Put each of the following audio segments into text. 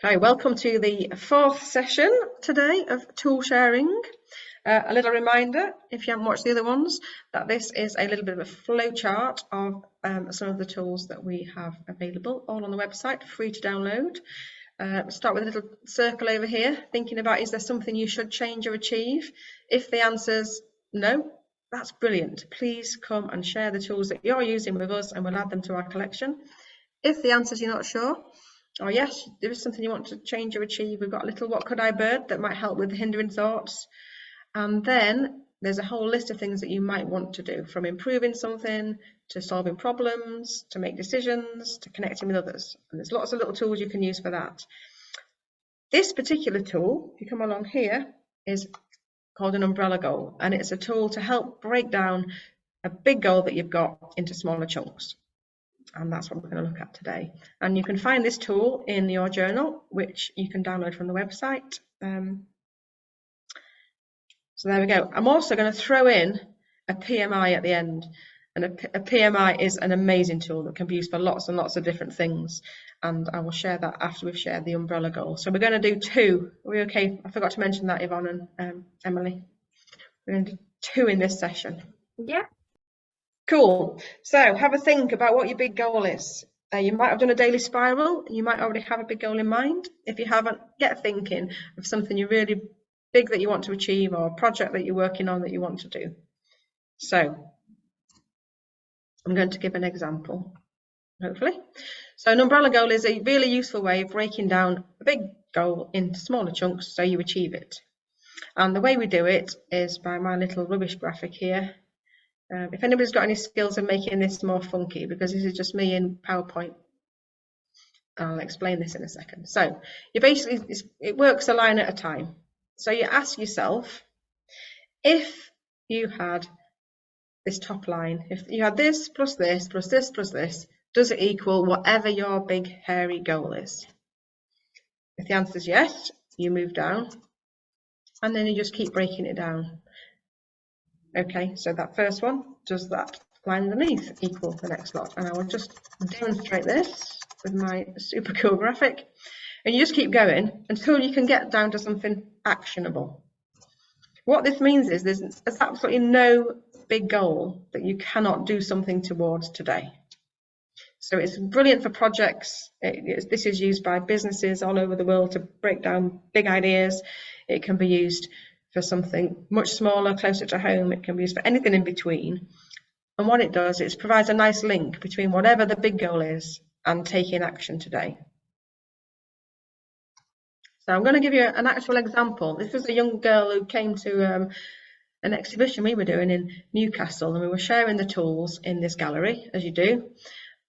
Hi, welcome to the fourth session today of tool sharing. A little reminder, if you haven't watched the other ones, that this is a little bit of a flow chart of some of the tools that we have available, all on the website, free to download. Start with a little circle over here, thinking about, is there something you should change or achieve? If the answer's no, that's brilliant. Please come and share the tools that you're using with us and we'll add them to our collection. If the answer's you're not sure, or yes, there is something you want to change or achieve, we've got a little what could I bird that might help with the hindering thoughts. And then there's a whole list of things that you might want to do, from improving something to solving problems, to make decisions, to connecting with others. And there's lots of little tools you can use for that. This particular tool, if you come along here, is called an umbrella goal. And it's a tool to help break down a big goal that you've got into smaller chunks. And that's what we're going to look at today. And you can find this tool in your journal, which you can download from the website. So there we go. I'm also going to throw in a PMI at the end. And a PMI is an amazing tool that can be used for lots and lots of different things. And I will share that after we've shared the umbrella goal. So we're going to do two. Are we okay? I forgot to mention that, Yvonne and Emily. We're going to do two in this session. Yeah. Cool. So have a think about what your big goal is. You might have done a daily spiral. You might already have a big goal in mind. If you haven't, get thinking of something you really big that you want to achieve, or a project that you're working on that you want to do. So I'm going to give an example, hopefully. So an umbrella goal is a really useful way of breaking down a big goal into smaller chunks so you achieve it. And the way we do it is by my little rubbish graphic here. If anybody's got any skills in making this more funky, because this is just me in PowerPoint, I'll explain this in a second. So you basically, it works a line at a time. So you ask yourself, if you had this top line, if you had this plus this plus this plus this, does it equal whatever your big hairy goal is? If the answer is yes, you move down, and then you just keep breaking it down. Okay, so that first one, does that line underneath equal the next lot? And I will just demonstrate this with my super cool graphic. And you just keep going until you can get down to something actionable. What this means is there's absolutely no big goal that you cannot do something towards today. So it's brilliant for projects. This is used by businesses all over the world to break down big ideas. It can be used for something much smaller, closer to home. It can be used for anything in between. And what it does is provides a nice link between whatever the big goal is and taking action today. So I'm going to give you an actual example. This was a young girl who came to an exhibition we were doing in Newcastle, and we were sharing the tools in this gallery, as you do.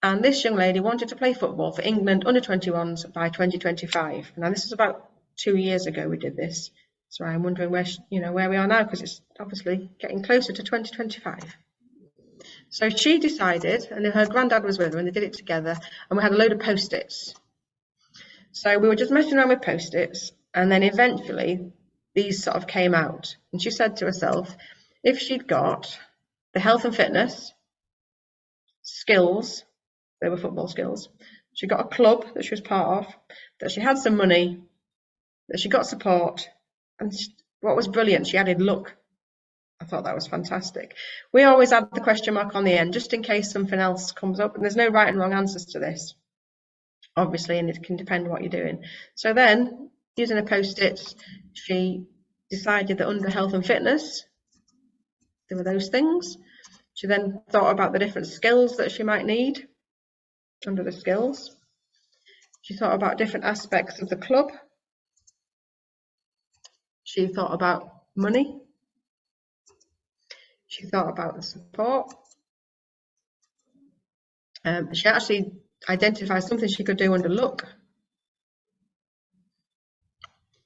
And this young lady wanted to play football for England under 21s by 2025. Now this was about 2 years ago we did this. So I'm wondering where we are now, because it's obviously getting closer to 2025. So she decided, and her granddad was with her, and they did it together, and we had a load of post-its. So we were just messing around with post-its, and then eventually these sort of came out. And she said to herself, if she'd got the health and fitness skills, they were football skills, she got a club that she was part of, that she had some money, that she got support, and what was brilliant, she added luck. I thought that was fantastic. We always add the question mark on the end, just in case something else comes up, and there's no right and wrong answers to this, obviously, and it can depend on what you're doing. So then, using a post-it, she decided that under health and fitness, there were those things. She then thought about the different skills that she might need under the skills. She thought about different aspects of the club. She thought about money. She thought about the support. She actually identified something she could do under luck.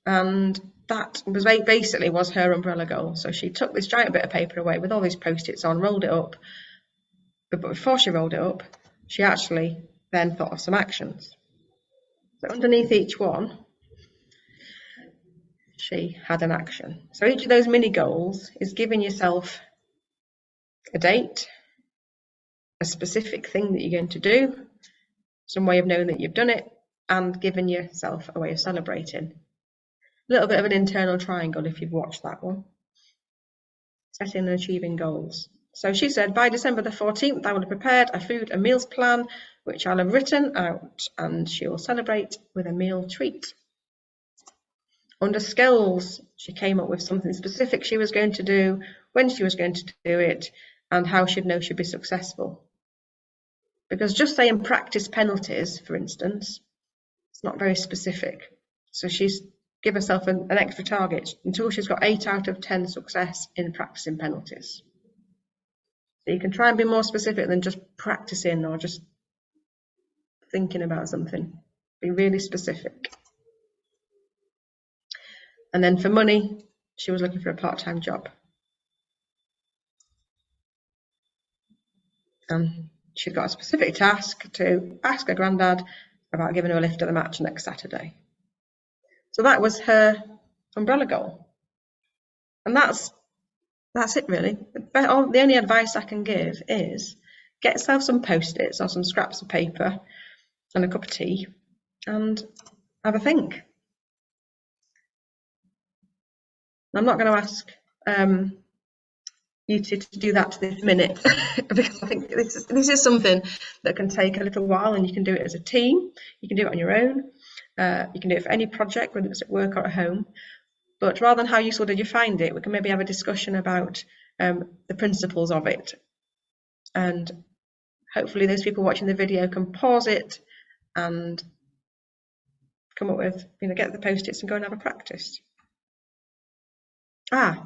And that was basically was her umbrella goal. So she took this giant bit of paper away with all these post-its on, rolled it up. But before she rolled it up, she actually then thought of some actions. So underneath each one, she had an action. So each of those mini goals is giving yourself a date, a specific thing that you're going to do, some way of knowing that you've done it, and giving yourself a way of celebrating. A little bit of an internal triangle if you've watched that one. Setting and achieving goals. So she said, by December the 14th, I will have prepared a food and meals plan, which I'll have written out, and she will celebrate with a meal treat. Under skills, she came up with something specific she was going to do, when she was going to do it, and how she'd know she'd be successful. Because just saying practice penalties, for instance, it's not very specific. So she's give herself an extra target until she's got 8 out of 10 success in practicing penalties. So you can try and be more specific than just practicing or just thinking about something. Be really specific. And then for money, she was looking for a part-time job. And she'd got a specific task to ask her granddad about giving her a lift at the match next Saturday. So that was her umbrella goal. And that's it really. The only advice I can give is get yourself some Post-its or some scraps of paper and a cup of tea and have a think. I'm not going to ask you to do that this minute because I think this is something that can take a little while, and you can do it as a team. You can do it on your own. You can do it for any project, whether it's at work or at home. But rather than how useful did you find it, we can maybe have a discussion about the principles of it. And hopefully those people watching the video can pause it and come up with, get the Post-its and go and have a practice. I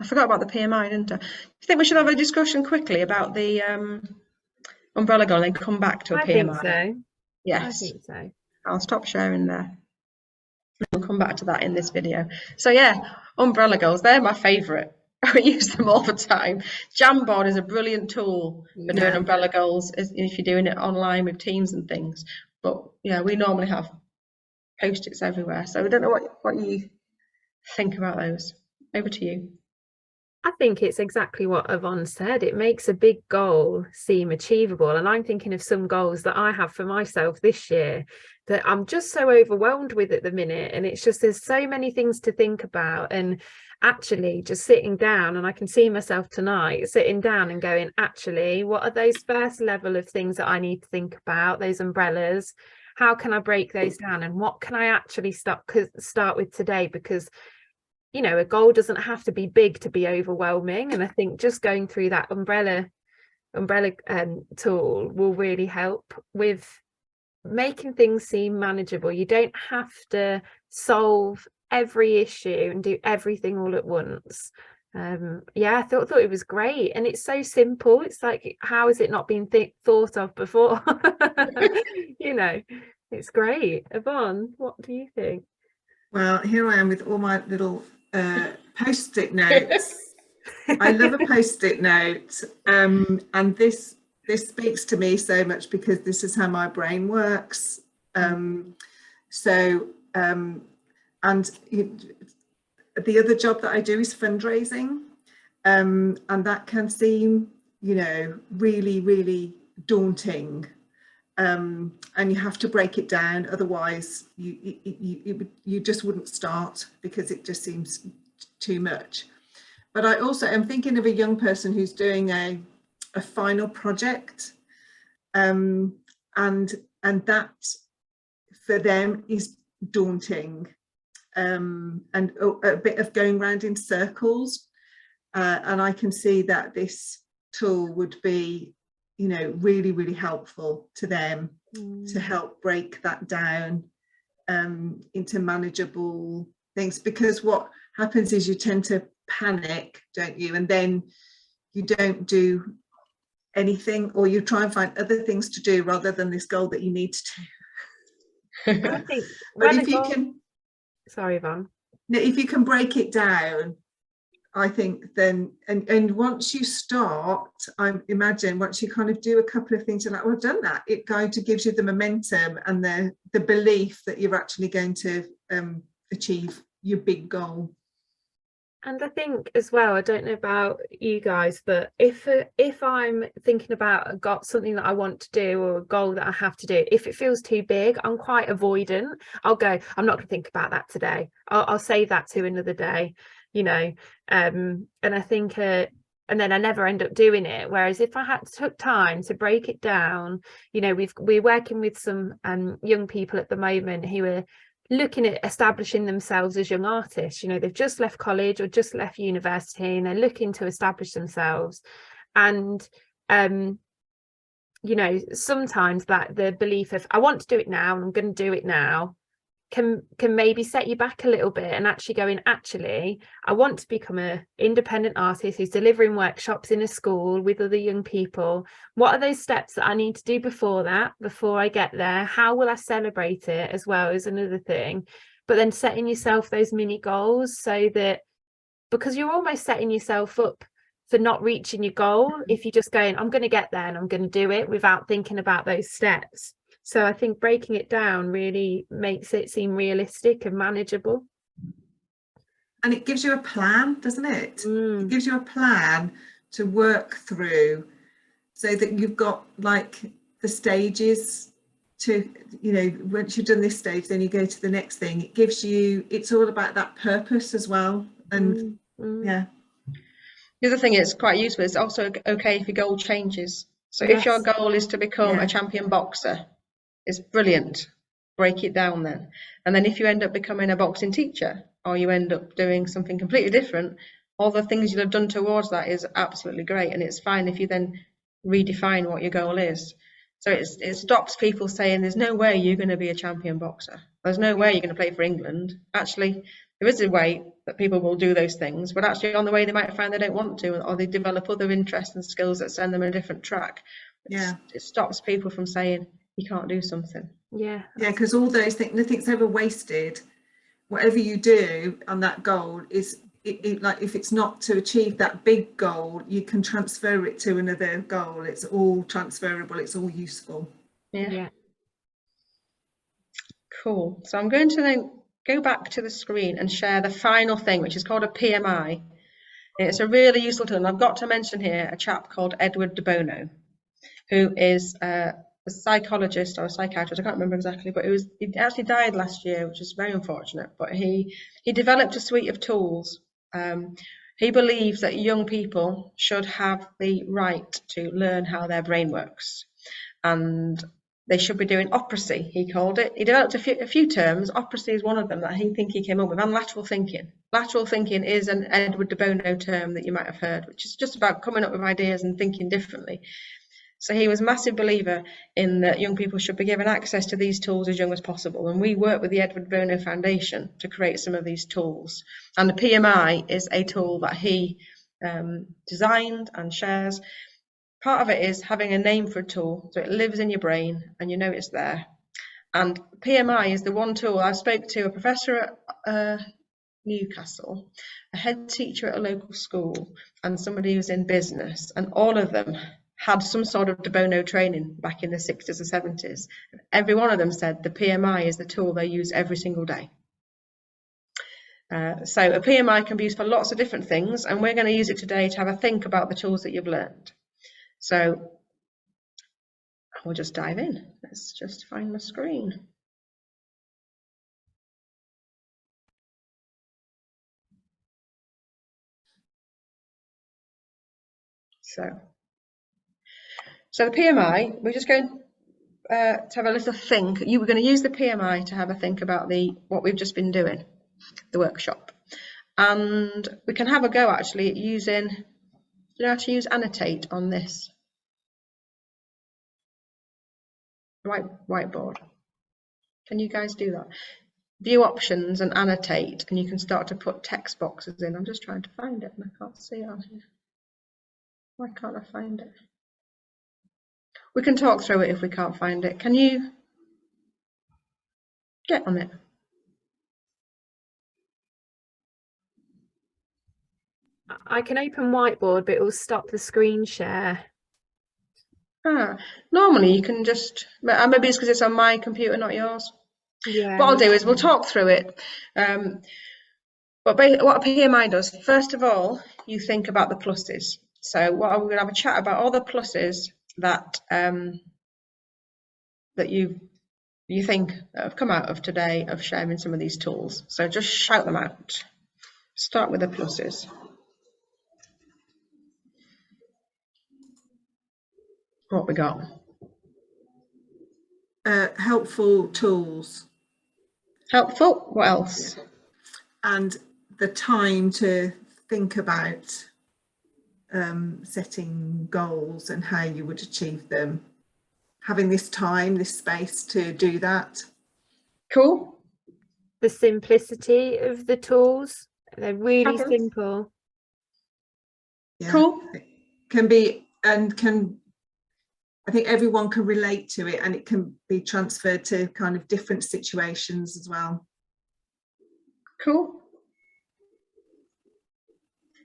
forgot about the PMI, didn't I? Do you think we should have a discussion quickly about the umbrella goal and come back to a PMI? I think so. Yes. I think so. I'll stop sharing there. We'll come back to that in this video. So yeah, umbrella goals, they're my favourite. I use them all the time. Jamboard is a brilliant tool for doing umbrella goals if you're doing it online with teams and things. But yeah, we normally have Post-its everywhere. So I don't know what you think about those. Over to you. I think it's exactly what Yvonne said. It makes a big goal seem achievable. And I'm thinking of some goals that I have for myself this year that I'm just so overwhelmed with at the minute. And it's just, there's so many things to think about. And actually just sitting down, and I can see myself tonight sitting down and going, actually, what are those first level of things that I need to think about, those umbrellas? How can I break those down? And what can I actually start with today? Because a goal doesn't have to be big to be overwhelming. And I think just going through that umbrella tool will really help with making things seem manageable. You don't have to solve every issue and do everything all at once. I thought it was great, and it's so simple. It's like, how has it not been thought of before? It's great. Yvonne, what do you think? Well, here I am with all my little Post-it notes. I love a Post-it note, and this speaks to me so much because this is how my brain works. And the other job that I do is fundraising, and that can seem, really, really daunting. And you have to break it down, otherwise you just wouldn't start because it just seems too much. But I also am thinking of a young person who's doing a final project, and that for them is daunting, and a bit of going round in circles, and I can see that this tool would be really, really helpful to them to help break that down into manageable things. Because what happens is you tend to panic, don't you? And then you don't do anything, or you try and find other things to do rather than this goal that you need to do. I think but if you can, sorry, Yvonne. If you can break it down, I think then, and once you start, I imagine once you kind of do a couple of things, you're like, well, I've done that. It kind of gives you the momentum and the belief that you're actually going to achieve your big goal. And I think as well, I don't know about you guys, but if I'm thinking about got something that I want to do or a goal that I have to do, if it feels too big, I'm quite avoidant. I'll go, I'm not going to think about that today. I'll save that to another day, you know. And I think and then I never end up doing it. Whereas if I took time to break it down, you know, we're working with some young people at the moment who are looking at establishing themselves as young artists. You know, they've just left college or just left university and they're looking to establish themselves. And you know, sometimes that the belief of I want to do it now and I'm going to do it now can maybe set you back a little bit, and actually going, actually I want to become an independent artist who's delivering workshops in a school with other young people. What are those steps that I need to do before I get there? How will I celebrate it as well, as another thing. But then setting yourself those mini goals, so that, because you're almost setting yourself up for not reaching your goal if you're just going, I'm going to get there and I'm going to do it without thinking about those steps. So I think breaking it down really makes it seem realistic and manageable. And it gives you a plan, doesn't it? It gives you a plan to work through, so that you've got like the stages to, you know, once you've done this stage, then you go to the next thing. It gives you, it's all about that purpose as well. And yeah. The other thing it's quite useful, it's also okay if your goal changes. So Yes. if your goal is to become a champion boxer, it's brilliant. Break it down then. And then if you end up becoming a boxing teacher, or you end up doing something completely different, all the things you'll have done towards that is absolutely great. And it's fine if you then redefine what your goal is. So it stops people saying there's no way you're going to be a champion boxer. There's no way you're going to play for England. Actually, there is a way that people will do those things, but actually on the way they might find they don't want to, or they develop other interests and skills that send them in a different track. It stops people from saying you can't do something. Yeah, because all those things, nothing's ever wasted. Whatever you do on that goal is like, if it's not to achieve that big goal, you can transfer it to another goal. It's all transferable, it's all useful. Yeah. Cool. So I'm going to then go back to the screen and share the final thing, which is called a PMI. It's a really useful tool, and I've got to mention here a chap called Edward de Bono, who is a psychologist or a psychiatrist, I can't remember exactly, but he actually died last year, which is very unfortunate. But he developed a suite of tools. He believes that young people should have the right to learn how their brain works, and they should be doing operacy, he called it. He developed a few terms. Operacy is one of them that he came up with, and lateral thinking. Lateral thinking is an Edward de Bono term that you might have heard, which is just about coming up with ideas and thinking differently. So he was a massive believer in that young people should be given access to these tools as young as possible. And we work with the Edward Bono Foundation to create some of these tools. And the PMI is a tool that he designed and shares. Part of it is having a name for a tool, so it lives in your brain and you know it's there. And PMI is the one tool. I spoke to a professor at Newcastle, a head teacher at a local school, and somebody who's in business, and all of them had some sort of de Bono training back in the 60s or 70s. Every one of them said the PMI is the tool they use every single day. So a PMI can be used for lots of different things, and we're going to use it today to have a think about the tools that you've learned. So we'll just dive in. Let's just find my screen. So the PMI, we're just going to have a little think. You were going to use the PMI to have a think about what we've just been doing, the workshop. And we can have a go actually at using, do you know how to use annotate on this whiteboard? Can you guys do that? View options and annotate, and you can start to put text boxes in. I'm just trying to find it and I can't see it on here. Why can't I find it? We can talk through it if we can't find it. Can you get on it? I can open whiteboard, but it will stop the screen share. Normally you can just, maybe it's because it's on my computer, not yours. Yeah. What I'll do is we'll talk through it. what a PMI does, first of all, you think about the pluses. So we're going to have a chat about all the pluses that that you think have come out of today of sharing some of these tools. So just shout them out. Start with the pluses. What we got? Helpful tools. Helpful. What else? And the time to think about setting goals and how you would achieve them. Having this time, this space to do that. Cool. The simplicity of the tools. They're really simple. Yeah. Cool. Can be, and can, I think everyone can relate to it, and it can be transferred to kind of different situations as well. Cool.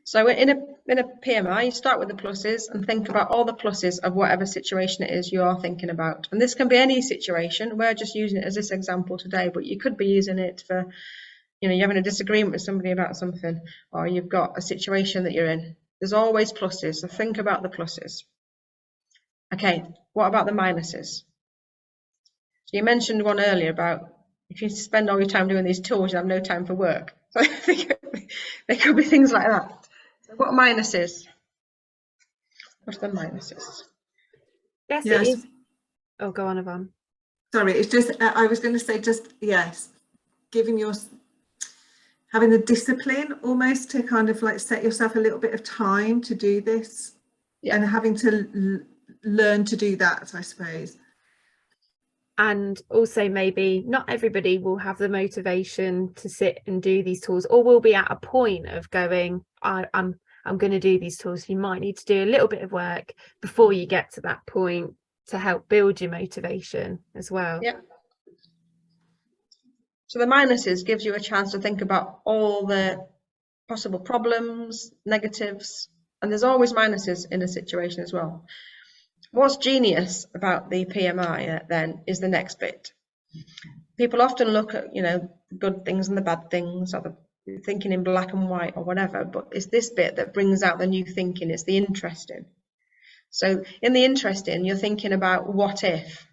So in a PMI, you start with the pluses and think about all the pluses of whatever situation it is you are thinking about. And this can be any situation. We're just using it as this example today, but you could be using it for, you know, you're having a disagreement with somebody about something, or you've got a situation that you're in. There's always pluses, so think about the pluses. Okay, what about the minuses? So you mentioned one earlier about if you spend all your time doing these tools, you have no time for work. So there could be things like that. So what minuses? What's the minuses? Yes, Yes. it is. Oh, go on, Yvonne. Sorry, it's just, I was going to say just, yes, having the discipline almost to kind of like set yourself a little bit of time to do this, and having to learn to do that, I suppose. And also maybe not everybody will have the motivation to sit and do these tools, or will be at a point of going, I'm going to do these tools. You might need to do a little bit of work before you get to that point to help build your motivation as well. Yeah. So the minuses gives you a chance to think about all the possible problems, negatives, and there's always minuses in a situation as well. What's genius about the PMI then is the next bit. People often look at, you know, the good things and the bad things, or the thinking in black and white or whatever, but it's this bit that brings out the new thinking. It's the interesting. So in the interesting, you're thinking about what if.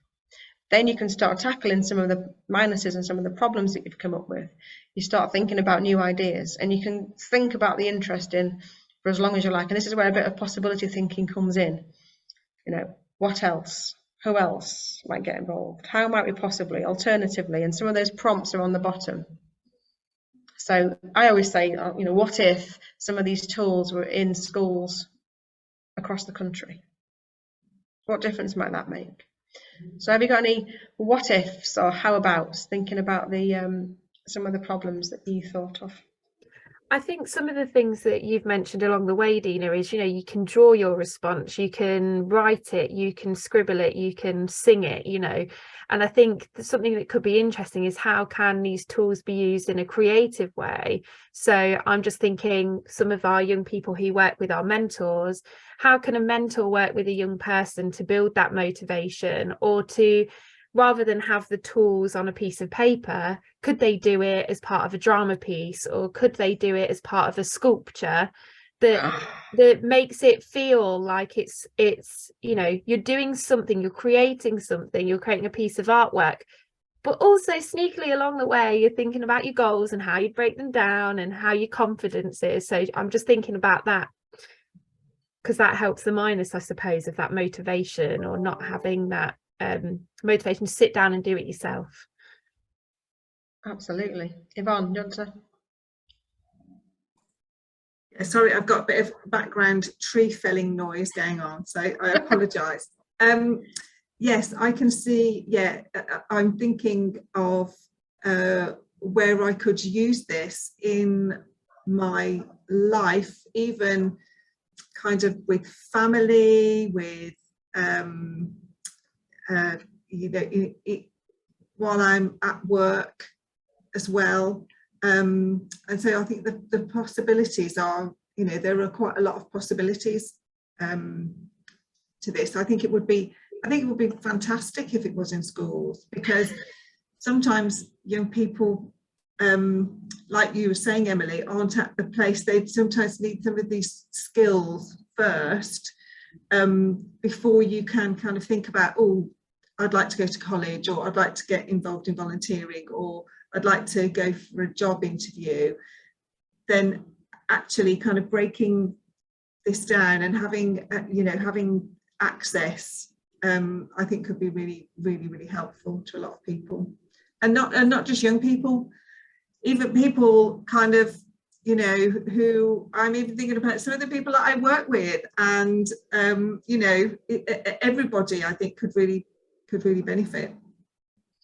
Then you can start tackling some of the minuses and some of the problems that you've come up with. You start thinking about new ideas, and you can think about the interesting for as long as you like. And this is where a bit of possibility thinking comes in. You know, what else? Who else might get involved? How might we possibly, alternatively? And some of those prompts are on the bottom. So I always say, you know, what if some of these tools were in schools across the country? What difference might that make? So have you got any what ifs or how abouts, thinking about the some of the problems that you thought of? I think some of the things that you've mentioned along the way, Deana, is, you know, you can draw your response, you can write it, you can scribble it, you can sing it, you know. And I think something that could be interesting is how can these tools be used in a creative way? So I'm just thinking, some of our young people who work with our mentors, how can a mentor work with a young person to build that motivation, or to, rather than have the tools on a piece of paper, could they do it as part of a drama piece, or could they do it as part of a sculpture that makes it feel like it's you know, you're doing something, you're creating something, you're creating a piece of artwork, but also sneakily along the way you're thinking about your goals and how you break them down and how your confidence is. So I'm just thinking about that, because that helps the minus, I suppose, of that motivation, or not having that motivation to sit down and do it yourself. Absolutely. Yvonne, you want to? Sorry, I've got a bit of background tree felling noise going on, so I apologise. Yes, I can see, yeah, I'm thinking of where I could use this in my life, even kind of with family, with you know, while I'm at work as well. And so I think the possibilities are, you know, there are quite a lot of possibilities to this. I think it would be fantastic if it was in schools, because sometimes young people like you were saying, Emily, aren't at the place. They sometimes need some of these skills first, before you can kind of think about, oh, I'd like to go to college, or I'd like to get involved in volunteering, or I'd like to go for a job interview. Then actually kind of breaking this down and having, having access, I think could be really, really, really helpful to a lot of people, and not just young people, even people kind of, who I'm even thinking about some of the people that I work with, and everybody I think could really benefit.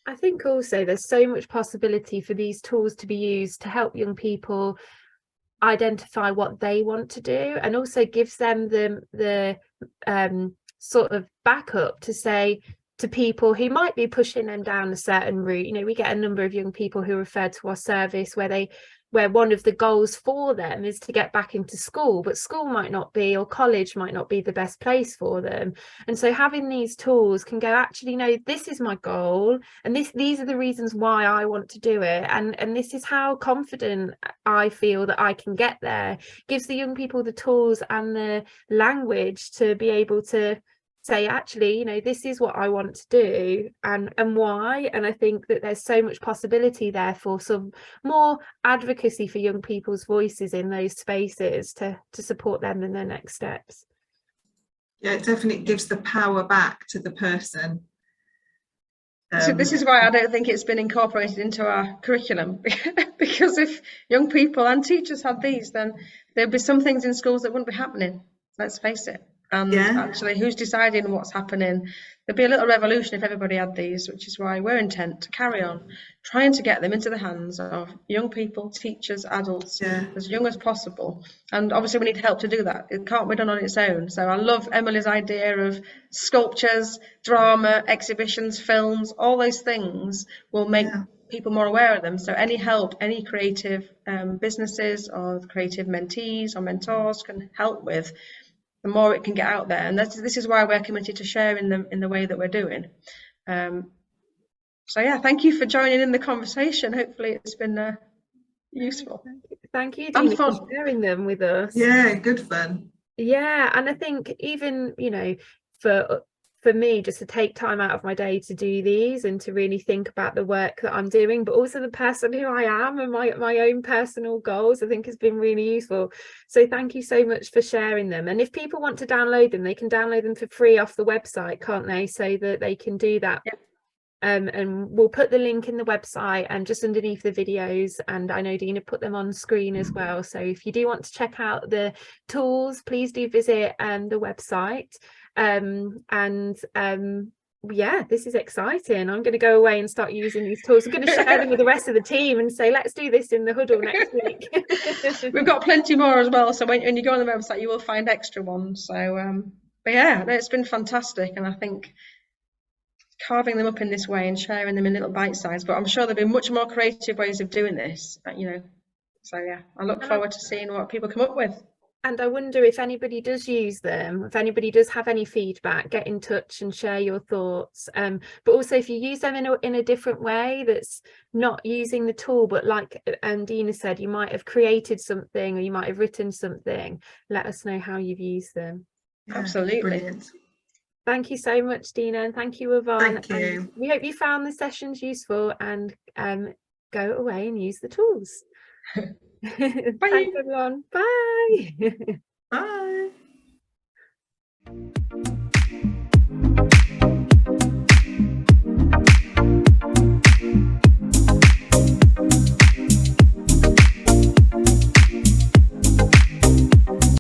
I think also there's so much possibility for these tools to be used to help young people identify what they want to do, and also gives them the sort of backup to say to people who might be pushing them down a certain route. We get a number of young people who refer to our service where one of the goals for them is to get back into school, but school might not be, or college might not be the best place for them. And so having these tools can go, actually, no, this is my goal, and these are the reasons why I want to do it, and this is how confident I feel that I can get there. Gives the young people the tools and the language to be able to say, actually, this is what I want to do, and why. And I think that there's so much possibility there for some more advocacy for young people's voices in those spaces to support them in their next steps. Yeah, it definitely gives the power back to the person. So this is why I don't think it's been incorporated into our curriculum, because if young people and teachers had these, then there'd be some things in schools that wouldn't be happening, let's face it. And actually, who's deciding what's happening? There'd be a little revolution if everybody had these, which is why we're intent to carry on trying to get them into the hands of young people, teachers, adults, as young as possible. And obviously we need help to do that. It can't be done on its own. So I love Emily's idea of sculptures, drama, exhibitions, films. All those things will make people more aware of them. So any help, any creative businesses or creative mentees or mentors can help with, the more it can get out there. And this is why we're committed to sharing them in the way that we're doing. So yeah, thank you for joining in the conversation. Hopefully it's been useful. Thank you, Deana, for sharing them with us. Yeah, good fun. Yeah, and I think even, for me, just to take time out of my day to do these and to really think about the work that I'm doing, but also the person who I am and my own personal goals, I think has been really useful. So thank you so much for sharing them. And if people want to download them, they can download them for free off the website, can't they? So that they can do that. Yeah. And we'll put the link in the website and just underneath the videos, and I know Deana put them on screen as well. So if you do want to check out the tools, please do visit the website. Yeah, this is exciting. I'm going to go away and start using these tools. I'm going to share them with the rest of the team and say, let's do this in the huddle next week. We've got plenty more as well, so when you go on the website you will find extra ones. So but yeah, no, it's been fantastic, and I think carving them up in this way and sharing them in little bite size, but I'm sure there'll be much more creative ways of doing this, so yeah, I look forward to seeing what people come up with. And I wonder if anybody does use them, if anybody does have any feedback, get in touch and share your thoughts. But also if you use them in a different way that's not using the tool, but like Deana said, you might have created something or you might have written something, let us know how you've used them. Yeah, absolutely. Brilliant. Thank you so much, Deana, and thank you, Yvonne. Thank you. And we hope you found the sessions useful, and go away and use the tools. Bye. Thanks, everyone. Bye. Bye.